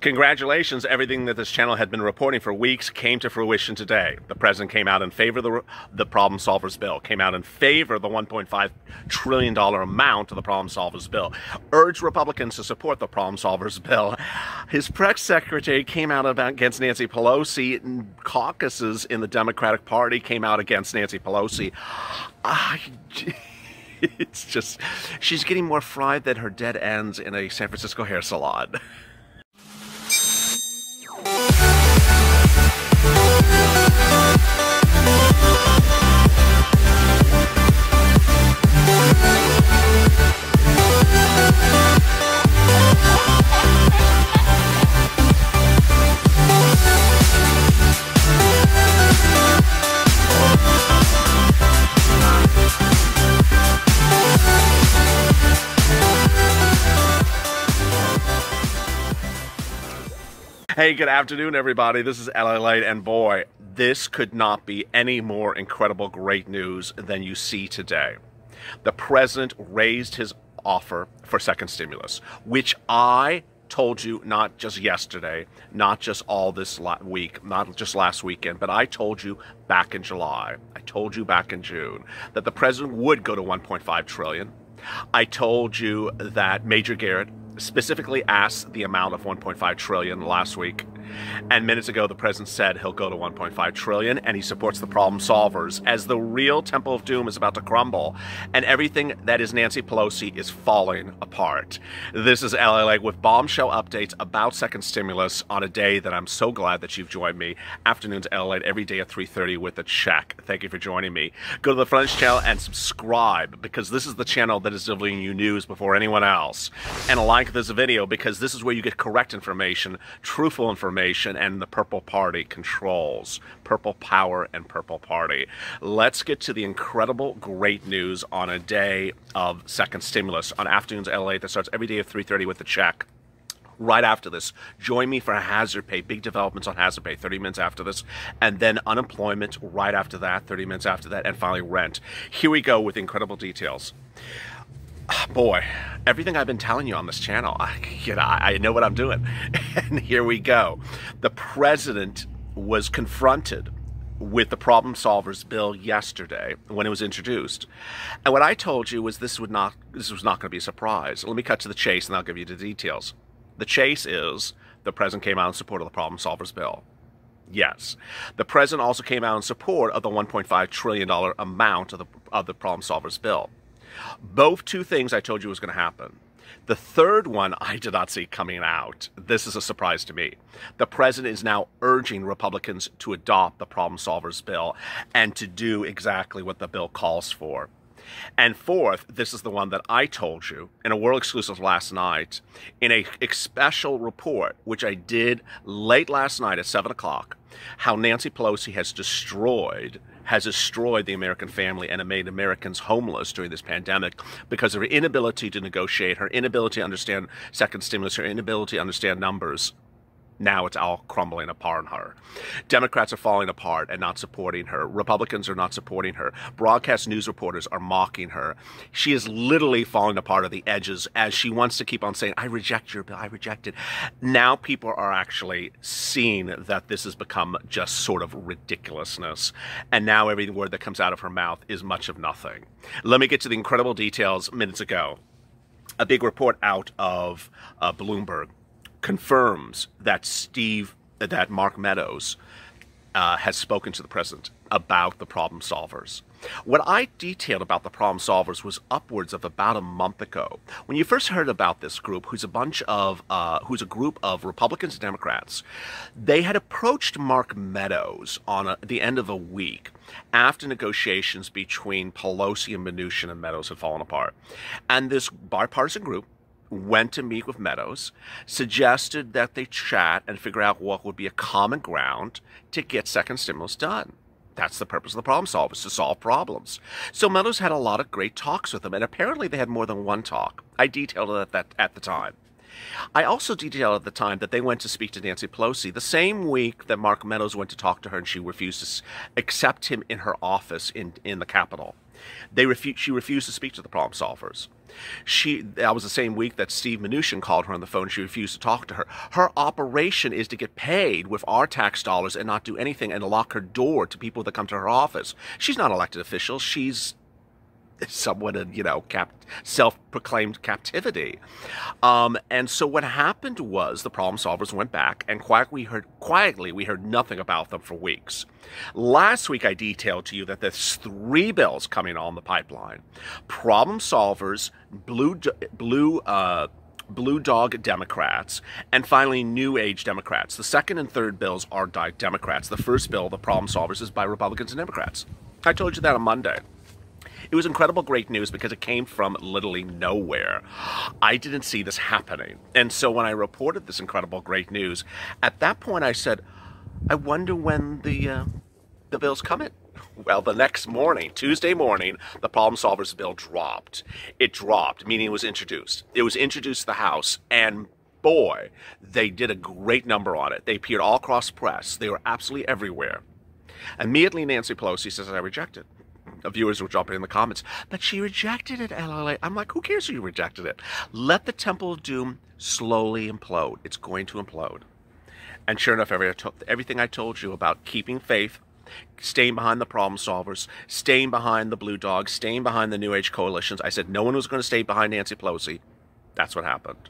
Congratulations, everything that this channel had been reporting for weeks came to fruition today. The president came out in favor of the problem solvers bill, came out in favor of the $1.5 trillion amount of the problem solvers bill, urged Republicans to support the problem solvers bill. His press secretary came out against Nancy Pelosi, and caucuses in the Democratic Party came out against Nancy Pelosi. It's just, she's getting more fried than her dead ends in a San Francisco hair salon. Hey, good afternoon, everybody. This is LALATE, and boy, this could not be any more incredible great news than you see today. The president raised his offer for second stimulus, which I told you not just yesterday, not just all this week, not just last weekend, but I told you back in July, I told you back in June, that the president would go to $1.5 trillion. I told you that Major Garrett specifically asked the amount of $1.5 trillion last week, and minutes ago the president said he'll go to $1.5 trillion, and he supports the problem solvers as the real temple of doom is about to crumble and everything that is Nancy Pelosi is falling apart. This is LALATE with bombshell updates about second stimulus on a day that I'm so glad that you've joined me. Afternoons LALATE every day at 3:30 with a check. Thank you for joining me. Go to the front of this channel and subscribe, because this is the channel that is delivering you news before anyone else. And like this video, because this is where you get correct information, truthful information, and the Purple Party controls. Purple Power and Purple Party. Let's get to the incredible great news on a day of second stimulus on Afternoons LALATE that starts every day at 3:30 with the check. Right after this, join me for a hazard pay, big developments on hazard pay 30 minutes after this, and then unemployment right after that, 30 minutes after that, and finally rent. Here we go with incredible details. Boy, everything I've been telling you on this channel, I know what I'm doing. And here we go. The president was confronted with the problem solvers bill yesterday when it was introduced. And what I told you was this was not going to be a surprise. Let me cut to the chase and I'll give you the details. The chase is the president came out in support of the problem solvers bill. Yes. The president also came out in support of the $1.5 trillion amount of the problem solvers bill. Both two things I told you was going to happen. The third one I did not see coming out. This is a surprise to me. The president is now urging Republicans to adopt the problem solvers bill and to do exactly what the bill calls for. And fourth, this is the one that I told you in a world exclusive last night in a special report, which I did late last night at 7 o'clock, how Nancy Pelosi has destroyed the American family and made Americans homeless during this pandemic because of her inability to negotiate, her inability to understand second stimulus, her inability to understand numbers. Now it's all crumbling apart on her. Democrats are falling apart and not supporting her. Republicans are not supporting her. Broadcast news reporters are mocking her. She is literally falling apart at the edges as she wants to keep on saying, I reject your bill, I reject it. Now people are actually seeing that this has become just sort of ridiculousness. And now every word that comes out of her mouth is much of nothing. Let me get to the incredible details minutes ago. A big report out of Bloomberg confirms that Mark Meadows has spoken to the president about the problem solvers. What I detailed about the problem solvers was upwards of about a month ago. When you first heard about this group, who's a group of Republicans and Democrats, they had approached Mark Meadows on the end of a week after negotiations between Pelosi and Mnuchin and Meadows had fallen apart. And this bipartisan group went to meet with Meadows, suggested that they chat and figure out what would be a common ground to get second stimulus done. That's the purpose of the problem solvers, to solve problems. So Meadows had a lot of great talks with them, and apparently they had more than one talk. I detailed it at the time. I also detailed at the time that they went to speak to Nancy Pelosi the same week that Mark Meadows went to talk to her, and she refused to accept him in her office in the Capitol. She refused to speak to the problem solvers. That was the same week that Steve Mnuchin called her on the phone. She refused to talk to her. Her operation is to get paid with our tax dollars and not do anything and lock her door to people that come to her office. She's not an elected official. She's someone in, self-proclaimed captivity. And so what happened was the problem solvers went back and quietly we heard nothing about them for weeks. Last week I detailed to you that there's 3 bills coming on the pipeline. Problem solvers, blue dog Democrats, and finally New Age Democrats. The second and third bills are Democrats. The first bill, the problem solvers, is by Republicans and Democrats. I told you that on Monday. It was incredible great news because it came from literally nowhere. I didn't see this happening. And so when I reported this incredible great news, at that point I said, I wonder when the bill's coming. Well, the next morning, Tuesday morning, the problem solvers bill dropped. It dropped, meaning it was introduced. It was introduced to the House, and boy, they did a great number on it. They appeared all across the press. They were absolutely everywhere. Immediately, Nancy Pelosi says, I reject it. Viewers were jumping in the comments, but she rejected it, LALATE. I'm like, who cares who you rejected it? Let the Temple of Doom slowly implode. It's going to implode. And sure enough, everything I told you about keeping faith, staying behind the problem solvers, staying behind the blue dogs, staying behind the New Age coalitions, I said no one was going to stay behind Nancy Pelosi. That's what happened.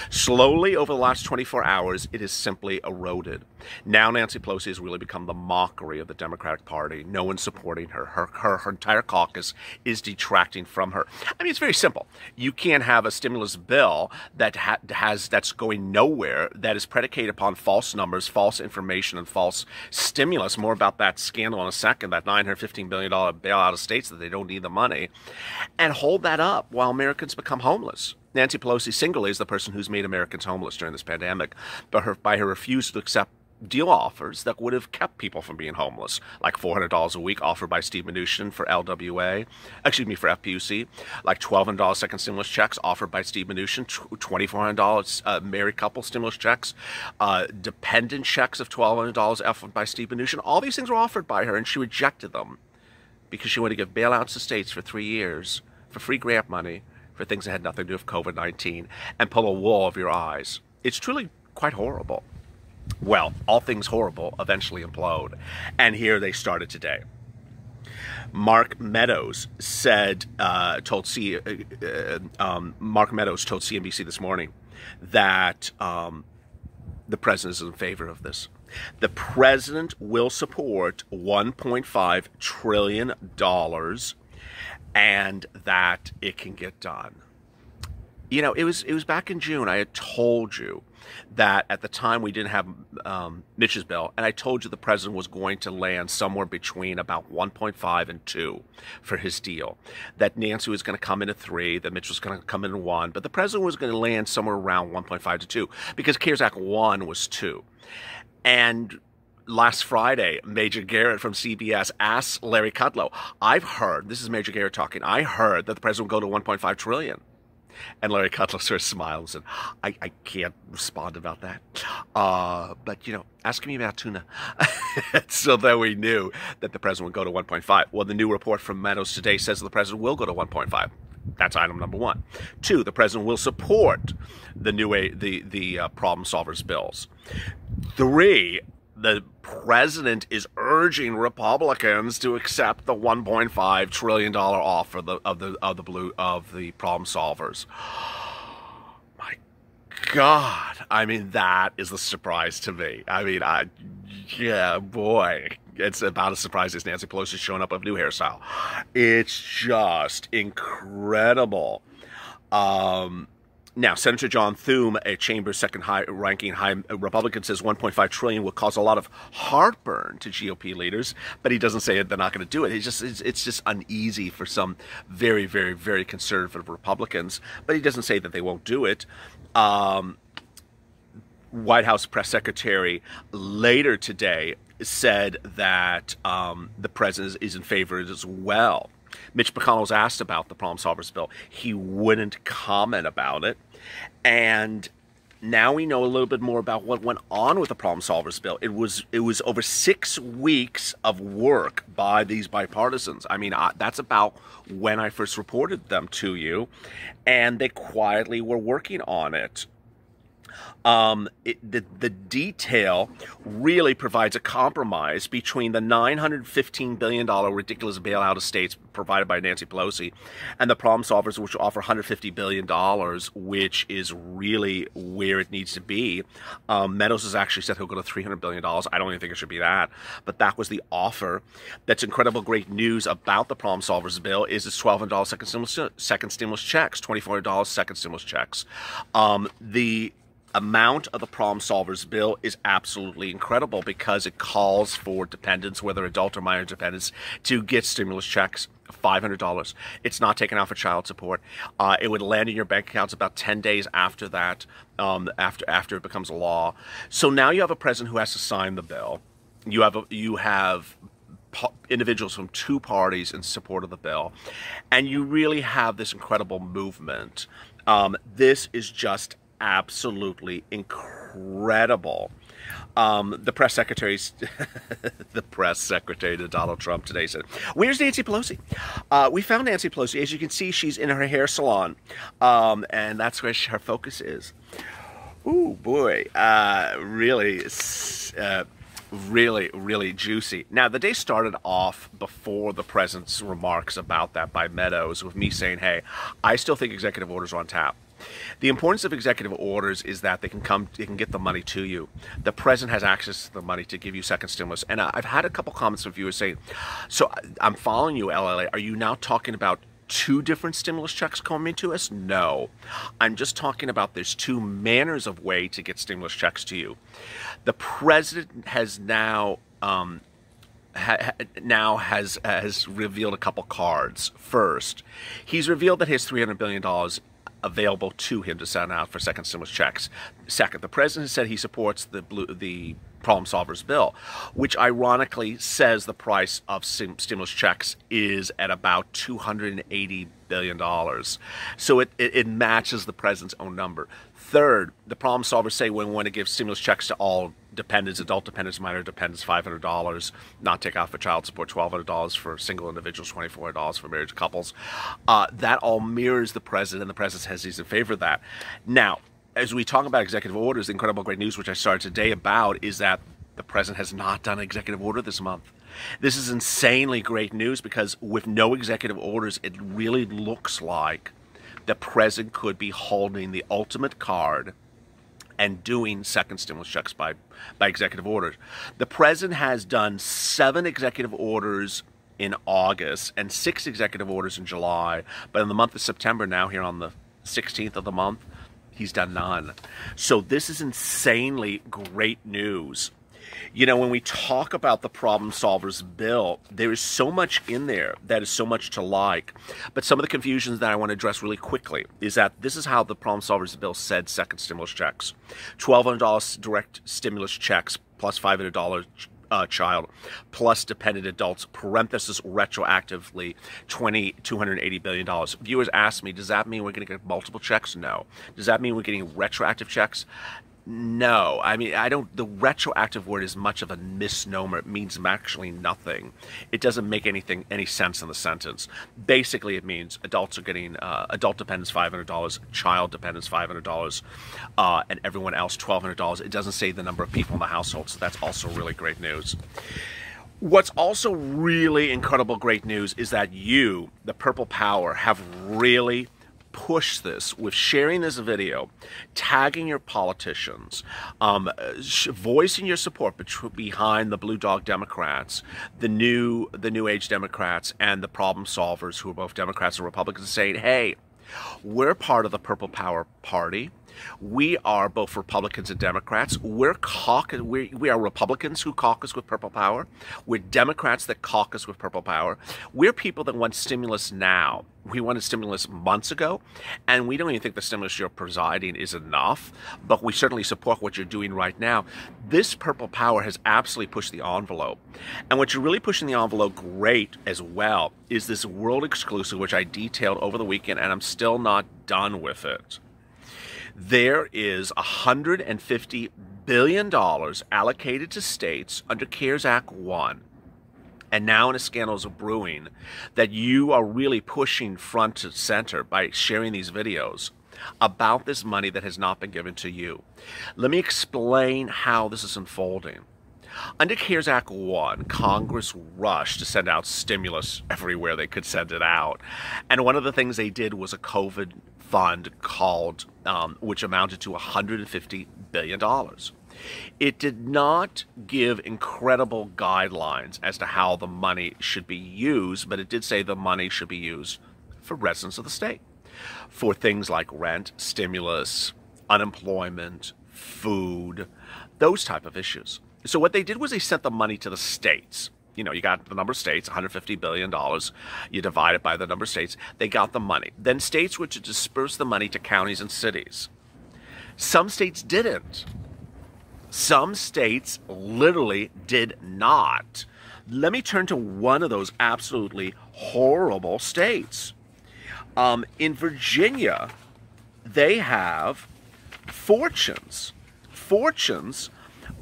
Slowly, over the last 24 hours, it has simply eroded. Now Nancy Pelosi has really become the mockery of the Democratic Party. No one's supporting her. Her entire caucus is detracting from her. I mean, it's very simple. You can't have a stimulus bill that's going nowhere, that is predicated upon false numbers, false information, and false stimulus. More about that scandal in a second, that $915 billion bailout of states that they don't need the money, and hold that up while Americans become homeless. Nancy Pelosi singularly is the person who's made Americans homeless during this pandemic, but by her refusal to accept deal offers that would have kept people from being homeless, like $400 a week offered by Steve Mnuchin for LWA, for FPUC, like $1,200 second stimulus checks offered by Steve Mnuchin, $2,400 married couple stimulus checks, dependent checks of $1,200 offered by Steve Mnuchin. All these things were offered by her, and she rejected them because she wanted to give bailouts to states for 3 years for free grant money for things that had nothing to do with COVID-19 and pull a wool over your eyes. It's truly quite horrible. Well, all things horrible eventually implode. And here they started today. Mark Meadows told CNBC this morning that the president is in favor of this. The president will support $1.5 trillion and that it can get done. You know, it was back in June. I had told you that at the time we didn't have Mitch's bill, and I told you the president was going to land somewhere between about 1.5 and 2 for his deal. That Nancy was going to come in at 3, that Mitch was going to come in at 1, but the president was going to land somewhere around 1.5 to 2 because CARES Act 1 was 2. And last Friday, Major Garrett from CBS asked Larry Kudlow, I've heard, this is Major Garrett talking, I heard that the president will go to $1.5 trillion. And Larry Kudlow sort of smiled and said, I can't respond about that. But, you know, ask me about tuna. So that we knew that the president would go to 1.5. Well, the new report from Meadows today says the president will go to 1.5. That's item number 1. 2, the president will support the problem solvers bills. 3, the president is urging Republicans to accept the $1.5 trillion offer of the problem solvers. My God, I mean, that is the surprise to me. I mean, yeah, boy, it's about as surprising as Nancy Pelosi showing up with a new hairstyle. It's just incredible. Now, Senator John Thune, a chamber's second-ranking Republican, says $1.5 trillion will cause a lot of heartburn to GOP leaders, but he doesn't say they're not going to do it. It's just uneasy for some very, very, very conservative Republicans, but he doesn't say that they won't do it. White House press secretary later today said that the president is in favor as well. Mitch McConnell was asked about the problem solvers bill. He wouldn't comment about it. And Now we know a little bit more about what went on with the Problem Solvers bill. It was over 6 weeks of work by these bipartisans. I mean, that's about when I first reported them to you, and they quietly were working on it. The detail really provides a compromise between the $915 billion ridiculous bailout of states provided by Nancy Pelosi and the Problem Solvers, which offer $150 billion, which is really where it needs to be. Meadows has actually said he'll go to $300 billion. I don't even think it should be that, but that was the offer. That's incredible great news about the Problem Solvers bill is it's $1,200 second stimulus checks, $2,400 second stimulus checks. The amount of the Problem Solvers bill is absolutely incredible because it calls for dependents, whether adult or minor dependents, to get stimulus checks, $500. It's not taken out for child support. It would land in your bank accounts about 10 days after that, after it becomes a law. So now you have a president who has to sign the bill. You have individuals from 2 parties in support of the bill, and you really have this incredible movement. This is just absolutely incredible. The press secretary to Donald Trump today said, "Where's Nancy Pelosi?" We found Nancy Pelosi. As you can see, she's in her hair salon, and that's where her focus is. Ooh, boy, really juicy. Now, the day started off before the president's remarks about that by Meadows with me saying, hey, I still think executive orders are on tap. The importance of executive orders is that they can get the money to you. The president has access to the money to give you second stimulus. And I've had a couple comments from viewers saying, so I'm following you, LLA. Are you now talking about 2 different stimulus checks coming to us? No. I'm just talking about there's 2 manners of way to get stimulus checks to you. The president has now has revealed a couple cards. First, he's revealed that he has $300 billion available to him to send out for second stimulus checks. Second, the president has said he supports the Problem Solvers bill, which ironically says the price of stimulus checks is at about $280 billion. So it matches the president's own number. Third, the Problem Solvers say we want to give stimulus checks to all dependents, adult dependents, minor dependents, $500, not take out for child support, $1,200 for single individuals, $2,400 for married couples. That all mirrors the president, and the president says he's in favor of that. Now, as we talk about executive orders, the incredible great news, which I started today about, is that the president has not done an executive order this month. This is insanely great news because with no executive orders, it really looks like the president could be holding the ultimate card and doing second stimulus checks by executive orders. The president has done 7 executive orders in August and 6 executive orders in July, but in the month of September now, here on the 16th of the month, he's done none. So this is insanely great news. You know, when we talk about the Problem Solvers bill, there is so much in there that is so much to like. But some of the confusions that I want to address really quickly is that this is how the Problem Solvers bill said second stimulus checks. $1,200 direct stimulus checks plus $500 child plus dependent adults, parenthesis retroactively, $280 billion. Viewers ask me, does that mean we're going to get multiple checks? No. Does that mean we're getting retroactive checks? No. I mean, the retroactive word is much of a misnomer. It means actually nothing. It doesn't make any sense in the sentence. Basically, it means adults are getting, adult dependents $500, child dependents $500, and everyone else $1,200. It doesn't say the number of people in the household, so that's also really great news. What's also really incredible great news is that you, the Purple Power, have really push this with sharing this video, tagging your politicians, voicing your support behind the Blue Dog Democrats, the new age Democrats, and the Problem Solvers, who are both Democrats and Republicans, saying, hey, we're part of the Purple Power Party. We are both Republicans and Democrats. We are Republicans who caucus with Purple Power. We're Democrats that caucus with Purple Power. We're people that want stimulus now. We wanted stimulus months ago, and we don't even think the stimulus you're presiding is enough, but we certainly support what you're doing right now. This Purple Power has absolutely pushed the envelope. And what you're really pushing the envelope great as well is this world exclusive, which I detailed over the weekend, and I'm still not done with it. There is $150 billion allocated to states under CARES Act 1. And now in a scandals are brewing that you are really pushing front and center by sharing these videos about this money that has not been given to you. Let me explain how this is unfolding. Under CARES Act 1, Congress rushed to send out stimulus everywhere they could send it out. And one of the things they did was a COVID fund called, which amounted to $150 billion. It did not give incredible guidelines as to how the money should be used, but it did say the money should be used for residents of the state, for things like rent, stimulus, unemployment, food, those type of issues. So what they did was they sent the money to the states. You know, you got the number of states, $150 billion. You divide it by the number of states. They got the money. Then states were to disperse the money to counties and cities. Some states didn't. Some states literally did not. Let me turn to one of those absolutely horrible states. In Virginia, they have fortunes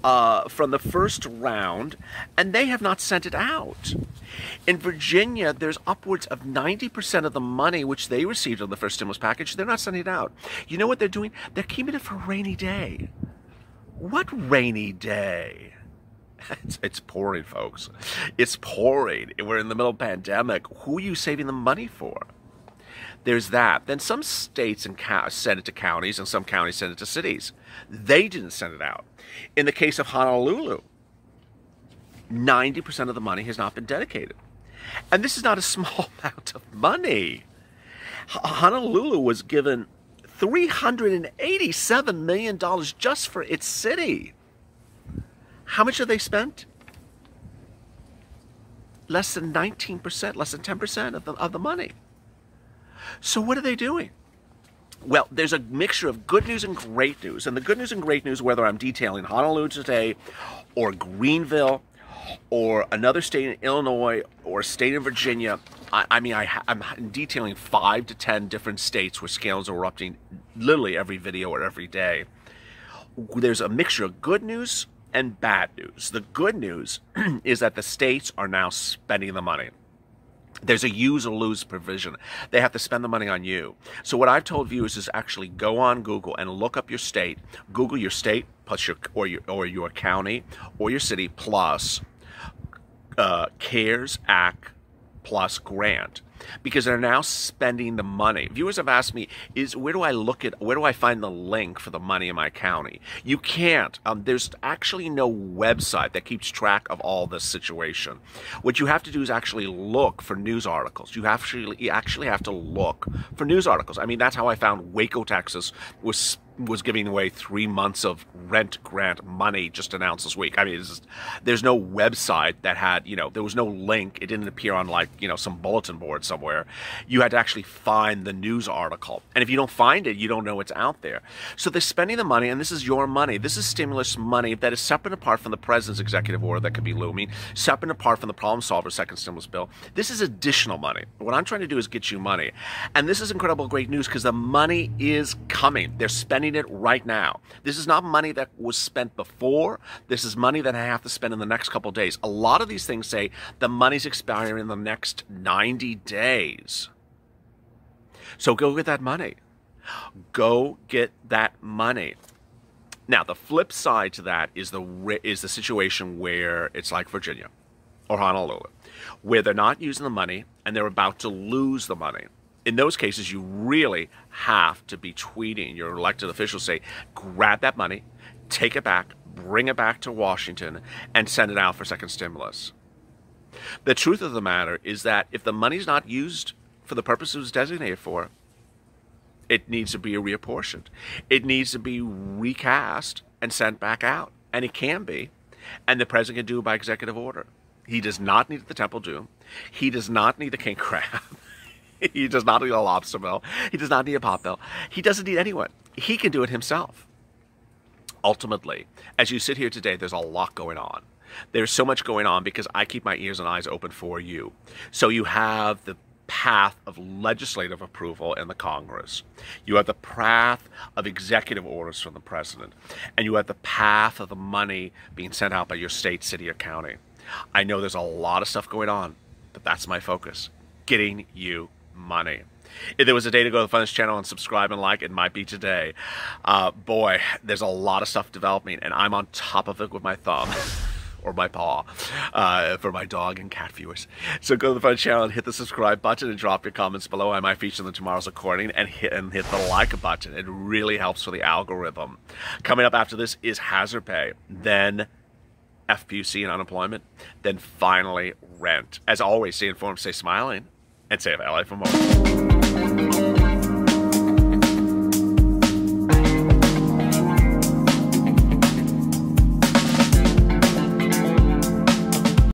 from the first round, and they have not sent it out. In Virginia, there's upwards of 90% of the money which they received on the first stimulus package, they're not sending it out. You know what they're doing? They're keeping it for a rainy day. What rainy day? It's pouring, folks. It's pouring. We're in the middle of a pandemic. Who are you saving the money for? There's that. Then some states send it to counties, and some counties send it to cities. They didn't send it out. In the case of Honolulu, 90% of the money has not been dedicated. And this is not a small amount of money. Honolulu was given $387 million just for its city. How much have they spent? Less than 19%, less than 10% of the money. So what are they doing? Well, there's a mixture of good news and great news. And the good news and great news, whether I'm detailing Honolulu today or Greenville or another state in Illinois or a state in Virginia, I'm detailing 5 to 10 different states where scandals are erupting literally every video or every day. There's a mixture of good news and bad news. The good news is that the states are now spending the money. There's a use or lose provision. They have to spend the money on you. So what I've told viewers is actually go on Google and look up your state. Google your state plus your county or your city plus CARES Act plus grant, because they're now spending the money. Viewers have asked me, where do I find the link for the money in my county? You can't. There's actually no website that keeps track of all this situation. What you have to do is actually look for news articles. You actually have to look for news articles. I mean, that's how I found Waco, Texas was giving away 3 months of rent grant money just announced this week. I mean, there's no website that had, there was no link. It didn't appear on some bulletin board somewhere. You had to actually find the news article. And if you don't find it, you don't know it's out there. So they're spending the money, and this is your money. This is stimulus money that is separate and apart from the president's executive order that could be looming, separate and apart from the problem solver second stimulus bill. This is additional money. What I'm trying to do is get you money. And this is incredible great news because the money is coming. They're spending it right now. This is not money that was spent before. This is money that I have to spend in the next couple of days. A lot of these things say the money's expiring in the next 90 days. So go get that money. Go get that money. Now, the flip side to that is the situation where it's like Virginia or Honolulu, where they're not using the money and they're about to lose the money. In those cases, you really have to be tweeting your elected officials, say, grab that money, take it back, bring it back to Washington, and send it out for second stimulus. The truth of the matter is that if the money's not used for the purpose it was designated for, it needs to be reapportioned. It needs to be recast and sent back out. And it can be. And the president can do it by executive order. He does not need the Temple Doom. He does not need the King Crab. He does not need a lobster bill. He does not need a pot bill. He doesn't need anyone. He can do it himself. Ultimately, as you sit here today, there's a lot going on. There's so much going on because I keep my ears and eyes open for you. So you have the path of legislative approval in the Congress. You have the path of executive orders from the president. And you have the path of the money being sent out by your state, city, or county. I know there's a lot of stuff going on, but that's my focus. Getting you money. If there was a day to go to fund this channel and subscribe and like, it might be today. Boy, there's a lot of stuff developing, and I'm on top of it with my thumb. Or my paw, for my dog and cat viewers. So go to the Fund channel and hit the subscribe button and drop your comments below. I might feature them tomorrow's recording, and hit the like button. It really helps for the algorithm. Coming up after this is hazard pay, then FPUC and unemployment, then finally rent. As always, stay informed, stay smiling, and stay LA for more.